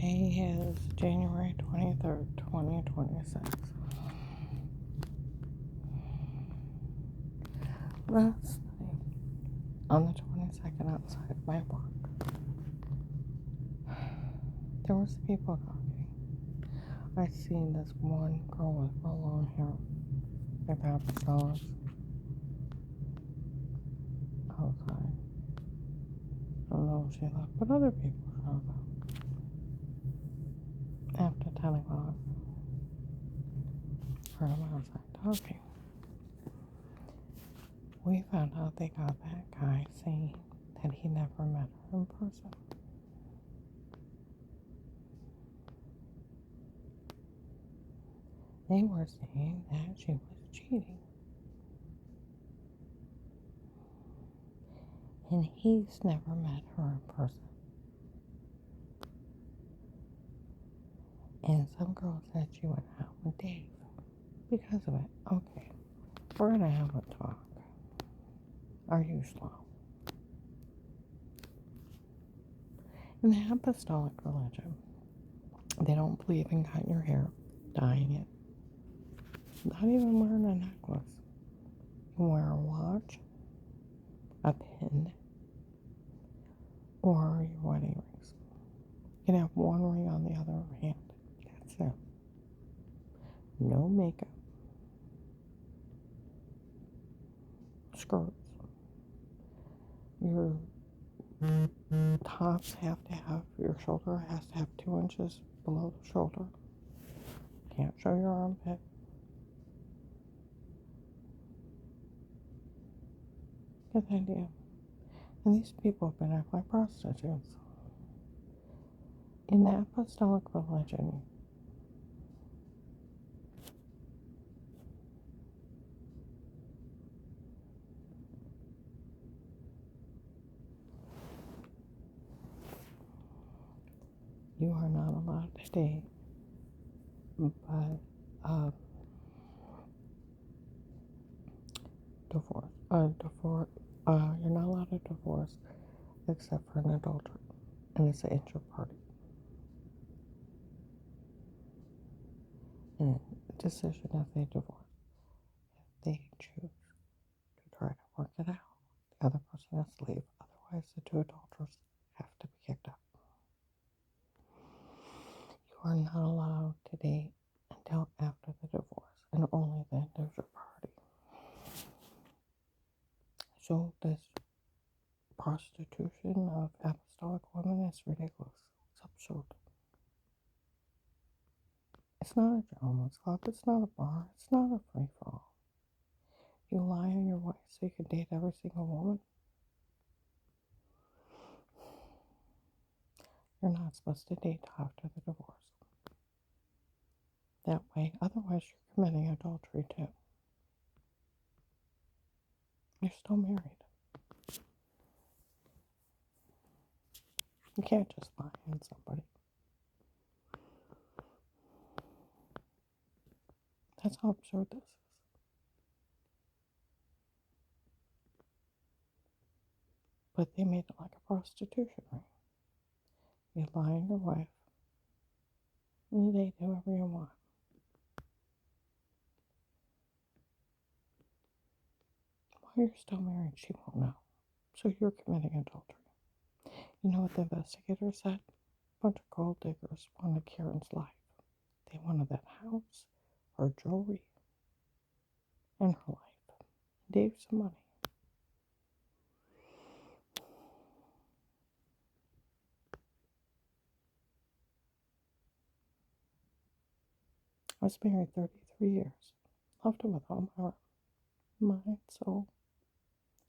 Today is January 23rd, 2026. Last night, on the 22nd, outside my work, there was people talking. I seen this one girl with real long hair, like pajamas, outside. I don't know if she left, but other people showed up after 10 o'clock. Heard them outside talking. We found out they got that guy saying that he never met her in person. They were saying that she was cheating. And he's never met her in person. And some girl said she went out with Dave because of it. Okay, we're gonna have a talk. Are you slow? In the apostolic religion, they don't believe in cutting your hair, dyeing it, not even wearing a necklace. You can wear a watch, a pin, or your wedding rings. You can have one ring on the other hand. That's it. No makeup. Skirts. Your tops have to have, your shoulder has to have 2 inches below the shoulder. Can't show your armpit. Get the idea. And these people have been acting like prostitutes. In the apostolic religion, you are not allowed to date, but you're not allowed to divorce except for an adultery, and it's an inter-party. And decision if they divorce, if they choose to try to work it out, the other person has to leave. Otherwise, the 2 adulterers have to be kicked out. You are not allowed to date until after the divorce, and only then does your party. So this prostitution of apostolic women is ridiculous. It's absurd. It's not a gentleman's club. It's not a bar. It's not a free-for-all. You lie on your wife so you can date every single woman. You're not supposed to date after the divorce. That way, otherwise you're committing adultery too. You're still married. You can't just lie on somebody. That's how absurd this is. But they made it like a prostitution ring. You lie on your wife, and you date whoever you want. While you're still married, she won't know. So you're committing adultery. You know what the investigator said? A bunch of gold diggers wanted Karen's life. They wanted that house, her jewelry, and her life. Gave some money. I was married 33 years. Loved him with all my heart, mind, soul,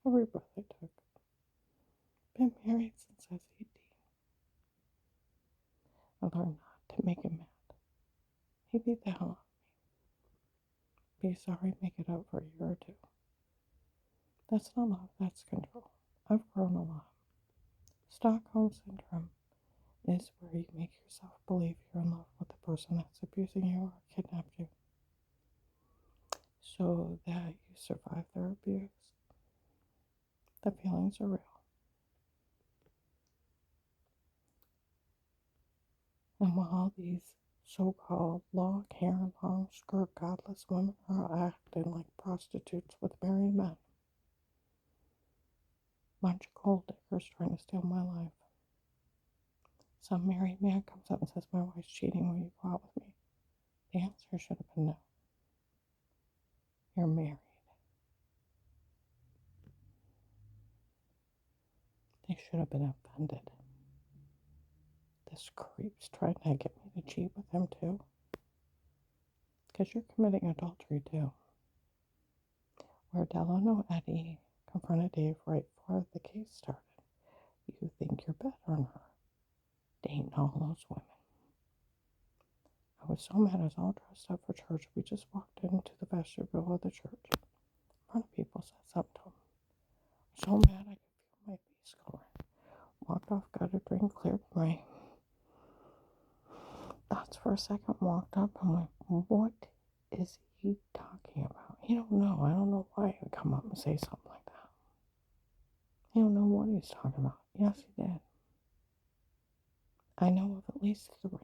every breath I took. Been married since I was 18. I learned not to make him mad. He beat the hell out of me. Be sorry, make it up for a year or 2. That's not love, that's control. I've grown a lot. Stockholm Syndrome is where you make yourself believe you're in love with the person that's abusing you or kidnapped you, so that you survive their abuse. The feelings are real. And while all these so-called long hair, long skirt, godless women are acting like prostitutes with married men, bunch of gold diggers trying to steal my life. Some married man comes up and says, my wife's cheating, will you go out with me? The answer should have been no. You're married. They should have been offended. This creep's trying to get me to cheat with him too. Because you're committing adultery too. Where Delano Eddie confronted Dave right before the case started. You think you're better than her. Dating all those women. I was so mad I was all dressed up for church. We just walked into the vestibule of the church. One of the people said something to him. So mad I could feel my face going. Walked off, got a drink, cleared my thoughts for a second, walked up and went, what is he talking about? He don't know. I don't know why he would come up and say something like that. He don't know what he's talking about. Yes, he did. I know of at least 3.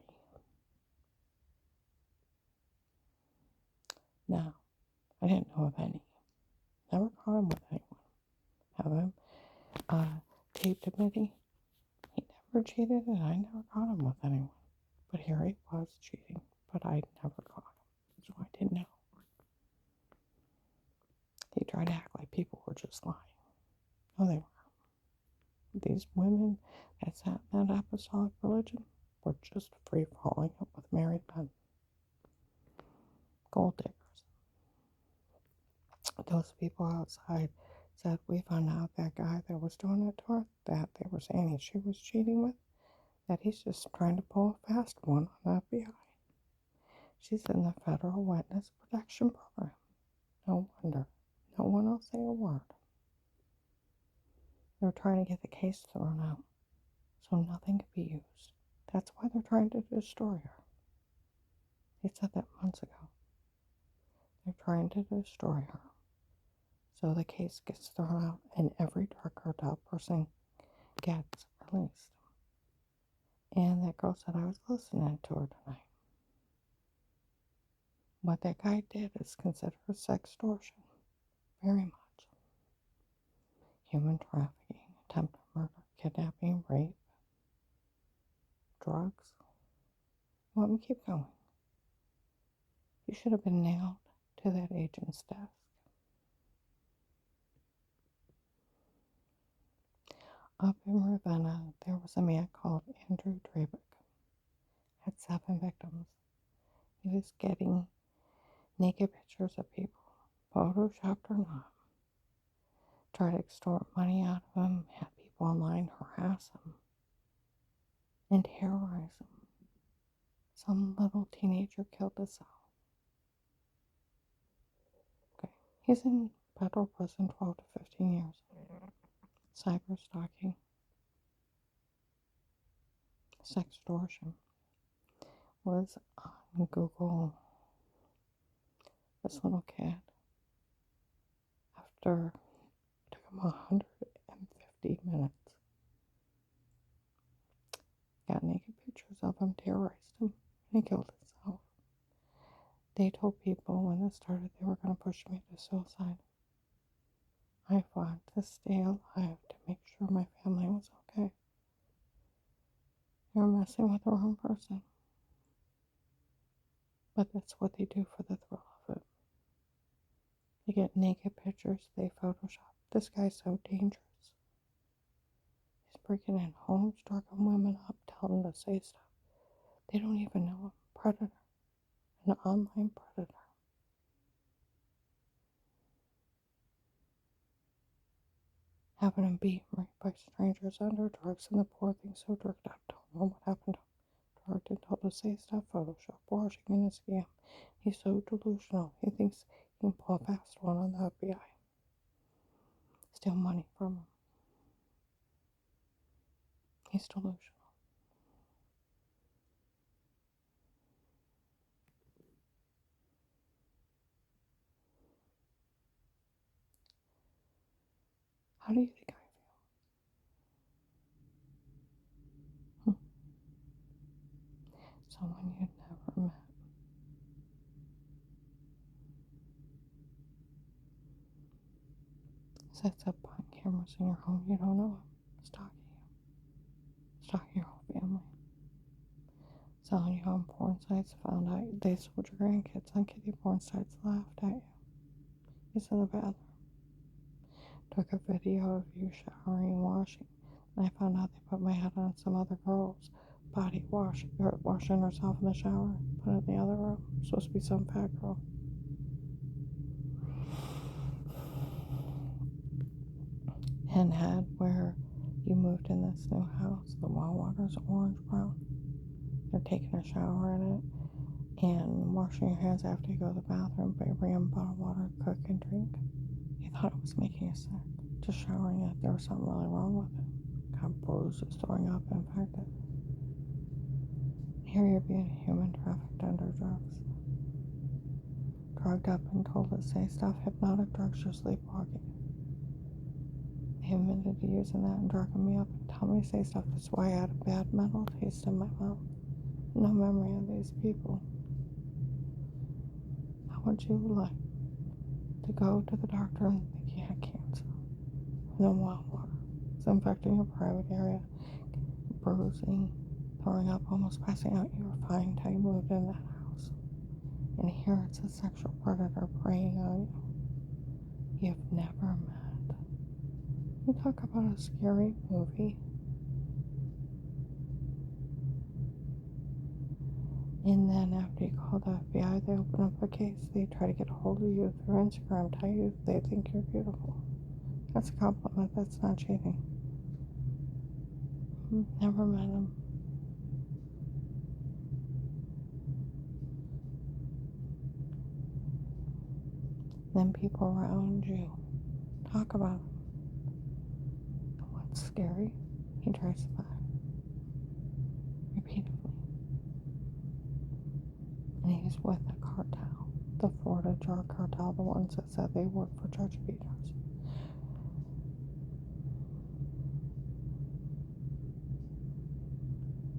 Now, I didn't know of any. Never caught him with anyone. Have him taped admitting he never cheated and I never caught him with anyone. But here he was cheating, but I never caught him. So I didn't know. He tried to act like people were just lying. No, they weren't. These women that sat in that apostolic religion were just free falling up with married men. Gold diggers. Those people outside said, we found out that guy that was doing it to her, that they were saying she was cheating with, that he's just trying to pull a fast one on the FBI. She's in the Federal Witness Protection Program. No wonder. No one will say a word. They're trying to get the case thrown out so nothing could be used. That's why they're trying to destroy her. They said that months ago. They're trying to destroy her so the case gets thrown out and every dark cartel person gets released. And that girl said, I was listening to her tonight. What that guy did is considered sextortion. Very much. Human trafficking, attempted murder, kidnapping, rape, drugs. Let me keep going. You should have been nailed to that agent's desk. Up in Ravenna, there was a man called Andrew Drabick. Had 7 victims. He was getting naked pictures of people, photoshopped or not. Tried to extort money out of them, had people online harass him and terrorize him. Some little teenager killed himself. Okay, he's in federal prison 12 to 15 years. Cyber stalking, sextortion was on Google. This little kid, after it took him 150 minutes, got naked pictures of him, terrorized him, and he killed himself. They told people when this started they were going to push me to suicide. I fought to stay alive to make sure my family was okay. They were messing with the wrong person. But that's what they do for the thrill of it. They get naked pictures, they Photoshop. This guy's so dangerous. He's breaking in homes, drugging women up, telling them to say stuff. They don't even know him. Predator. An online predator. Having him beaten right by strangers under drugs, and the poor thing so drugged up, don't know what happened to him. Drugged and told to say stuff, Photoshop, washing in a scam. He's so delusional. He thinks he can pull a fast one on the FBI. Steal money from him. He's delusional. How do you think I feel? Someone you'd never met. Sets up on cameras in your home you don't know him. Stalking you. Stalking your whole family. Selling you on porn sites. Found out they sold your grandkids on kiddie porn sites. Laughed at you. He's in the bathroom. Took a video of you showering and washing. And I found out they put my head on some other girl's body wash, or washing herself in the shower. Put it in the other room. Supposed to be some fat girl. And had where you moved in this new house. The well water's orange brown. They're taking a shower in it and washing your hands after you go to the bathroom. But you bring them a bottle of water, cook and drink. You thought it was making you sick. Just showering it. There was something really wrong with it. Got bruises, throwing up, infected. Here you're being human trafficked under drugs. Drugged up and told to say stuff. Hypnotic drugs, you're sleepwalking. They admitted to using that and drugging me up and telling me to say stuff. That's why I had a bad mental taste in my mouth. No memory of these people. How would you like to go to the doctor and think you had cancer? No well water. It's infecting your private area. Bruising, throwing up, almost passing out. You were fine until you moved in that house. And here it's a sexual predator preying on you. You've never met. You talk about a scary movie. And then after you call the FBI, they open up a case. They try to get a hold of you through Instagram, tell you they think you're beautiful. That's a compliment. That's not cheating. Never met him. Then people around you talk about him. What's scary? He tries to lie. Repeatedly. And he's with the cartel. The Florida drug cartel, the ones that said they work for Judge Peters.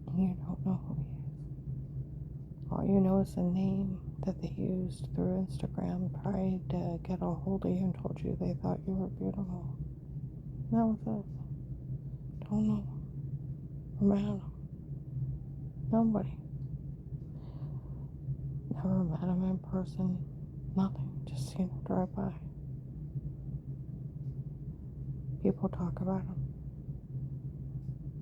And you don't know who he is. All you know is the name that they used through Instagram, tried to get a hold of you and told you they thought you were beautiful. And that was it. Don't know. Or met him. Nobody. Never met him in person. Nothing. Just seen him drive by. People talk about him.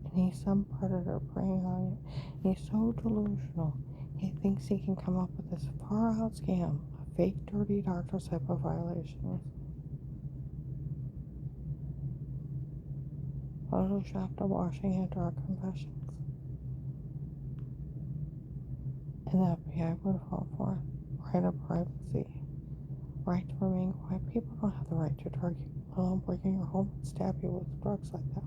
And he's some predator preying on you. And he's so delusional. He thinks he can come up with this far out scam, a fake dirty doctor's HIPAA violations. Photoshopped a washing and drug confessions. And the FBI would fall for it. Right of privacy. Right to remain quiet. People don't have the right to drug you, let alone break in your home and stab you with drugs like that.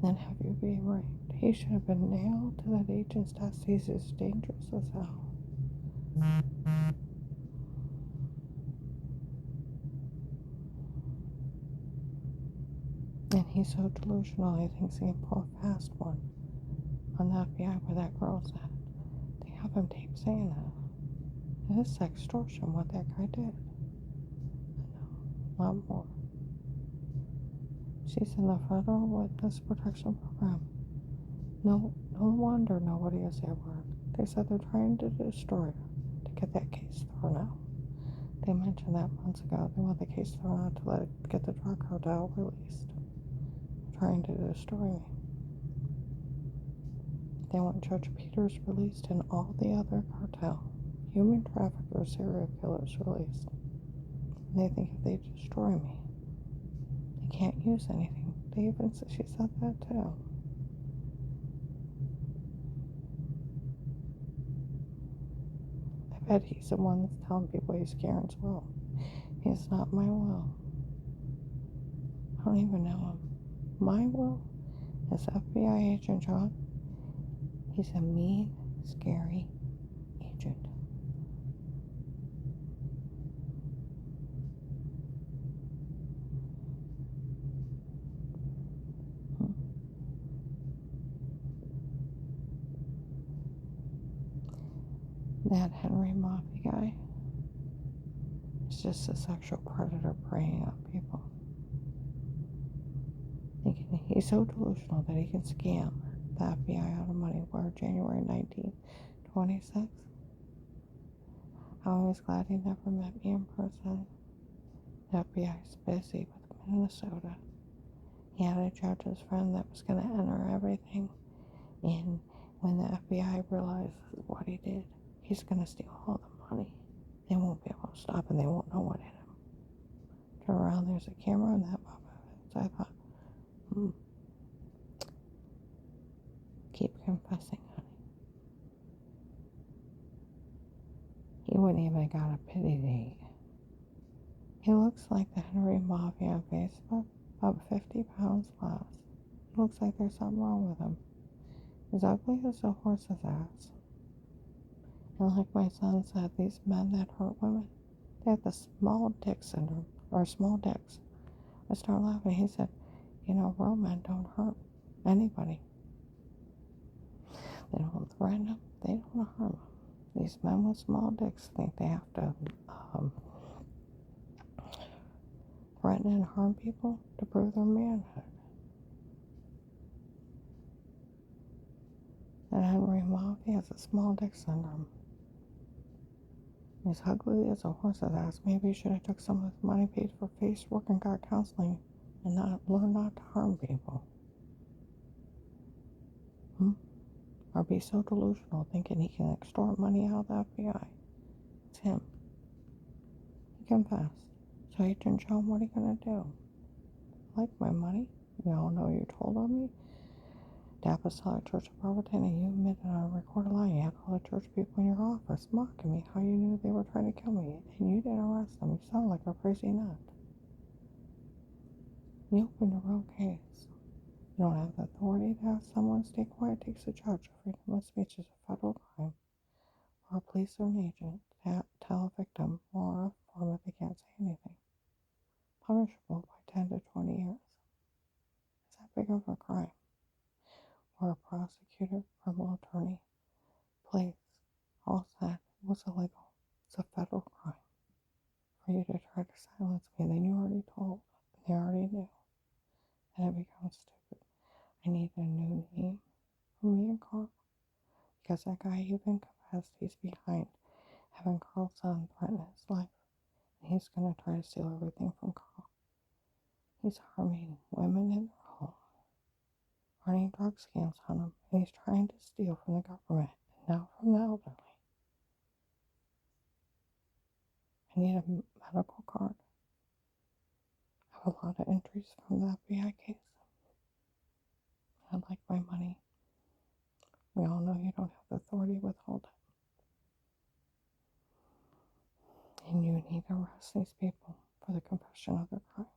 Then have you be raped. He should have been nailed to that agent's desk. He's as dangerous as hell. And he's so delusional, he thinks he can pull a fast one on the FBI where that girl's at. They have him tape saying that. It is extortion what that guy did. A lot more. She's in the Federal Witness Protection Program. No wonder nobody is their word. They said they're trying to destroy her to get that case thrown out. They mentioned that months ago. They want the case thrown out to get the drug cartel released. They're trying to destroy me. They want Judge Peters released and all the other cartel, human traffickers, serial killers released. And they think if they destroy me, they can't use anything. She said that too. I bet he's the one that's telling people he's Karen's will. He's not my will. I don't even know him. My will is FBI agent John. He's a mean, scary agent. That Henry Moffitt guy is just a sexual predator preying on people. Thinking he's so delusional that he can scam the FBI out of money. Where January 1926. I was glad he never met me in person. The FBI's busy with Minnesota. He had a judge's friend that was going to enter everything. And when the FBI realizes what he did, he's going to steal all the money. They won't be able to stop him. They won't know what hit him. Turn around, there's a camera on that Bob Evans. I thought, keep confessing, honey. He wouldn't even got a pity date. He looks like the Henry Mafia on Facebook, about 50 pounds less. He looks like there's something wrong with him. He's ugly as a horse's ass. And like my son said, these men that hurt women, they have the small dick syndrome, or small dicks. I started laughing. He said, real men don't hurt anybody. They don't threaten them. They don't harm them. These men with small dicks think they have to threaten and harm people to prove their manhood. And Henry Moffitt has a small dick syndrome. He's ugly as a horse's ass. Maybe he should have took some of his money paid for face work and got counseling and not learn not to harm people. Or be so delusional thinking he can extort money out of the FBI. It's him. He confessed. So he didn't show him what he gonna do. Like my money? We all know you told on me. The Apostolic Church of Barberton, and you admitted on a recorded line you had all the church people in your office mocking me how you knew they were trying to kill me, and you didn't arrest them. You sound like a crazy nut. You opened a real case. You don't have the authority to have someone stay quiet. It takes a judge. Freedom of speech is a federal crime. Or a police or an agent to tell a victim or a form if they can't say anything. Punishable by 10 to 20 years. Is that big of a crime? Or a prosecutor, criminal attorney, police, all said it was illegal. It's a federal crime for you to try to silence me. Then you already told. They already knew. And it becomes stupid. I need a new name for me and Carl. Because that guy even confessed he's behind having Carl's son threaten his life. And he's going to try to steal everything from Carl. He's harming women in their home, running drug scams on them, and he's trying to steal from the government and now from the elderly. I need a medical card. I have a lot of entries from the FBI case. I'd like my money. We all know you don't have the authority to withhold it. And you need to arrest these people for the confession of their crime.